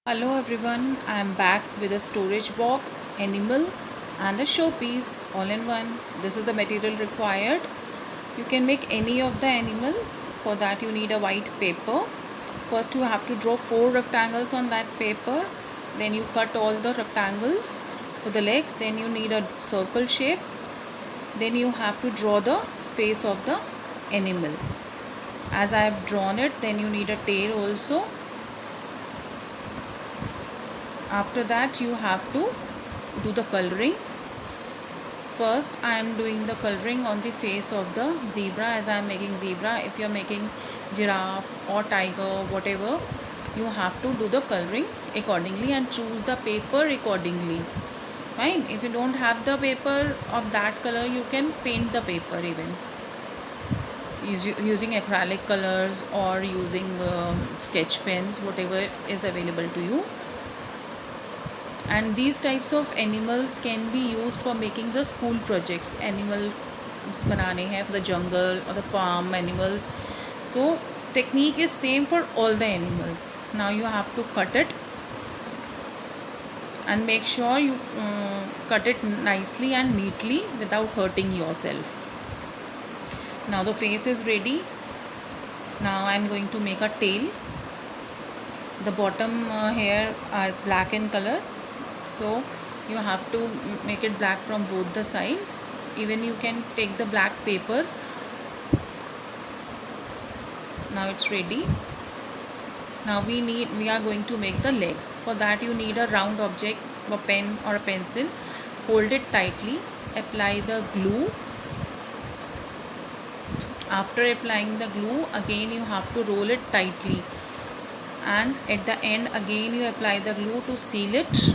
Hello everyone, I am back with a storage box, animal and a showpiece all in one. This is the material required. You can make any of the animal. For that you need a white paper. First you have to draw 4 rectangles on that paper. Then you cut all the rectangles for the legs. Then you need a circle shape. Then you have to draw the face of the animal. As I have drawn it, then you need a tail also. After that you have to do the coloring. First I am doing the coloring on the face of the zebra, as I am making zebra. If you are making giraffe or tiger, whatever, you have to do the coloring accordingly and choose the paper accordingly. Fine. If you don't have the paper of that color, you can paint the paper even using acrylic colors or using sketch pens, whatever is available to you. And these types of animals can be used for making the school projects. Animals banane hai for the jungle or the farm animals. So technique is same for all the animals. Now you have to cut it and make sure you cut it nicely and neatly without hurting yourself. Now the face is ready. Now I am going to make a tail. The bottom hair are black in color, so you have to make it black from both the sides. Even you can take the black paper. Now it's ready. Now we are going to make the legs. For that you need a round object, a pen or a pencil. Hold it tightly, apply the glue. After applying the glue, again you have to roll it tightly, and at the end again you apply the glue to seal it.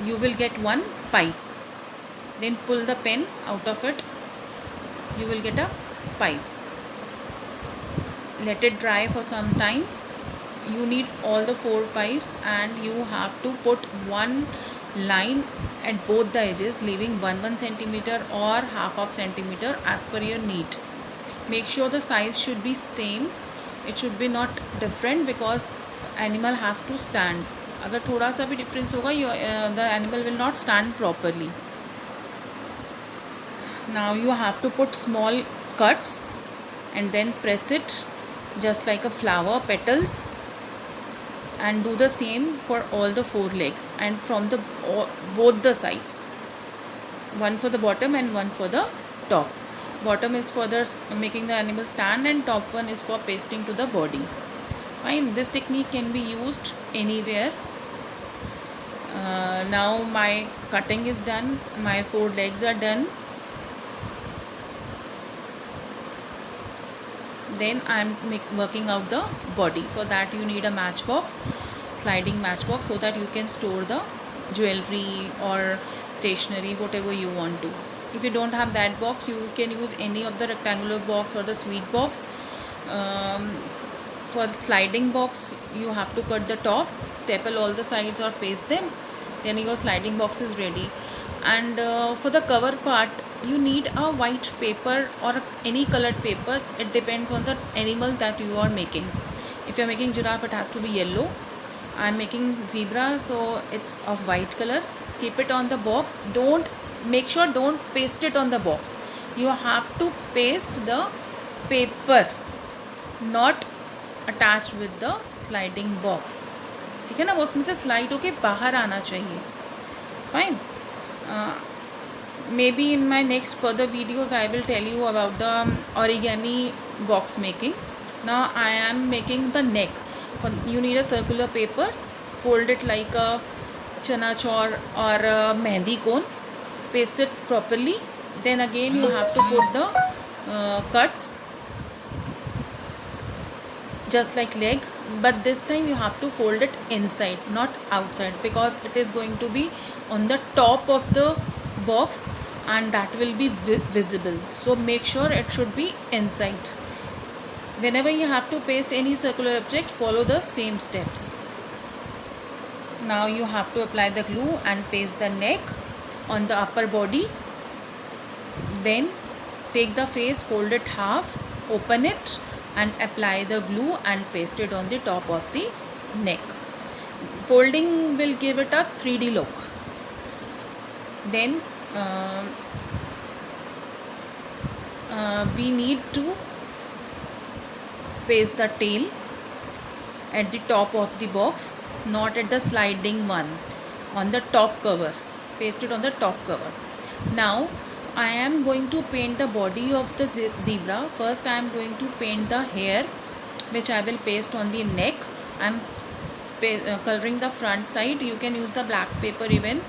You will get one pipe. Then pull the pen out of it. You will get a pipe. Let it dry for some time. You need all the 4 pipes, and you have to put one line at both the edges, leaving 1 centimeter or half of centimeter as per your need. Make sure the size should be same. It should be not different, because animal has to stand. अगर थोड़ा सा भी difference होगा, the animal will not stand properly. Now you have to put small cuts and then press it just like a flower petals, and do the same for all the 4 legs and from the both the sides. One for the bottom and one for the top. Bottom is for the making the animal stand, and top one is for pasting to the body. Fine. This technique can be used anywhere. Now my cutting is done. My 4 legs are done. Then I am working out the body. For that you need a matchbox, sliding matchbox, so that you can store the jewelry or stationery, whatever you want to. If you don't have that box, you can use any of the rectangular box or the sweet box. For the sliding box, you have to cut the top, staple all the sides or paste them. Then your sliding box is ready. And for the cover part, you need a white paper or any colored paper. It depends on the animal that you are making. If you are making giraffe, it has to be yellow. I am making zebra, so it's of white color. Keep it on the box. Don't paste it on the box. You have to paste the paper, not attach with the sliding box. ठीक है ना, वो उसमें से slide होके बाहर आना चाहिए. Fine. Maybe in my next further videos I will tell you about the origami box making. Now I am making the neck. You need a circular paper. Fold it like a chana chor or a mehndi cone. Paste it properly. Then again you have to put the cuts just like leg, but this time you have to fold it inside, not outside, because it is going to be on the top of the box and that will be visible. So make sure it should be inside. Whenever you have to paste any circular object, follow the same steps. Now you have to apply the glue and paste the neck on the upper body. Then take the face, fold it half, open it and apply the glue and paste it on the top of the neck. Folding will give it a 3D look. Then we need to paste the tail at the top of the box, not at the sliding one, on the top cover. Paste it on the top cover. Now I am going to paint the body of the zebra. First I am going to paint the hair, which I will paste on the neck. I am coloring the front side. You can use the black paper even.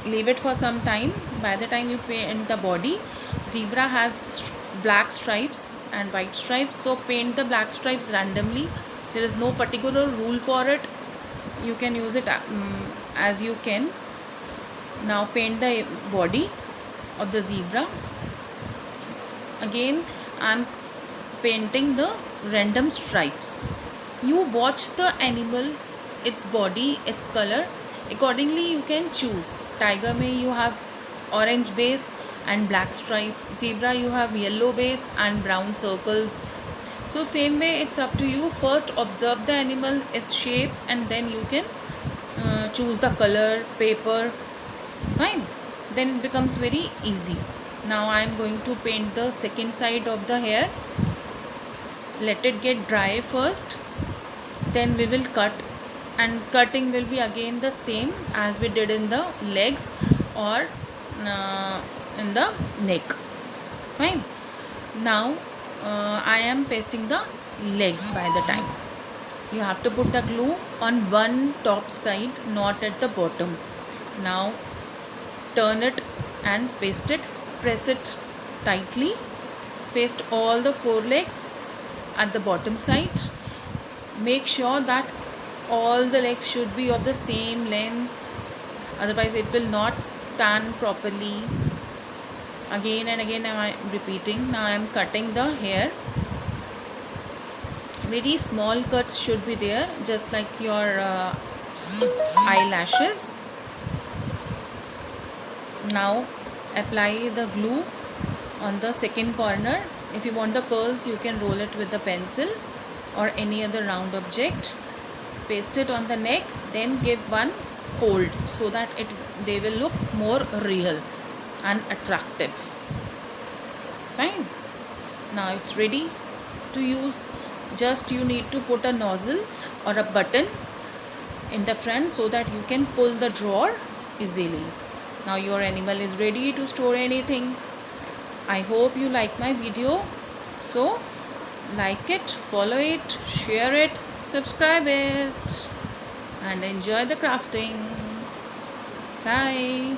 Leave it for some time. By the time you paint the body, zebra has black stripes and white stripes, so paint the black stripes randomly. There is no particular rule for it. You can use it as you can. Now paint the body of the zebra. Again I am painting the random stripes. You watch the animal, its body, its color. Accordingly you can choose. Tiger may you have orange base and black stripes. Zebra you have yellow base and brown circles. So same way, it's up to you. First observe the animal, its shape, and then you can choose the color, paper. Fine. Then it becomes very easy. Now I am going to paint the second side of the hair. Let it get dry first. Then we will cut, and cutting will be again the same as we did in the legs or in the neck. Fine. Now I am pasting the legs. By the time you have to put the glue on one top side, not at the bottom. Now turn it and paste it. Press it tightly. Paste all the four legs at the bottom side. Make sure that all the legs should be of the same length, otherwise it will not stand properly. Again and again I am repeating. Now I am cutting the hair. Very small cuts should be there, just like your eyelashes. Now apply the glue on the second corner. If you want the curls, you can roll it with the pencil or any other round object. Paste it on the neck, then give one fold so that they will look more real and attractive. Fine. Now it's ready to use. Just you need to put a nozzle or a button in the front so that you can pull the drawer easily. Now your animal is ready to store anything. I hope you like my video. So like it, follow it, share it, subscribe it, and enjoy the crafting. Bye.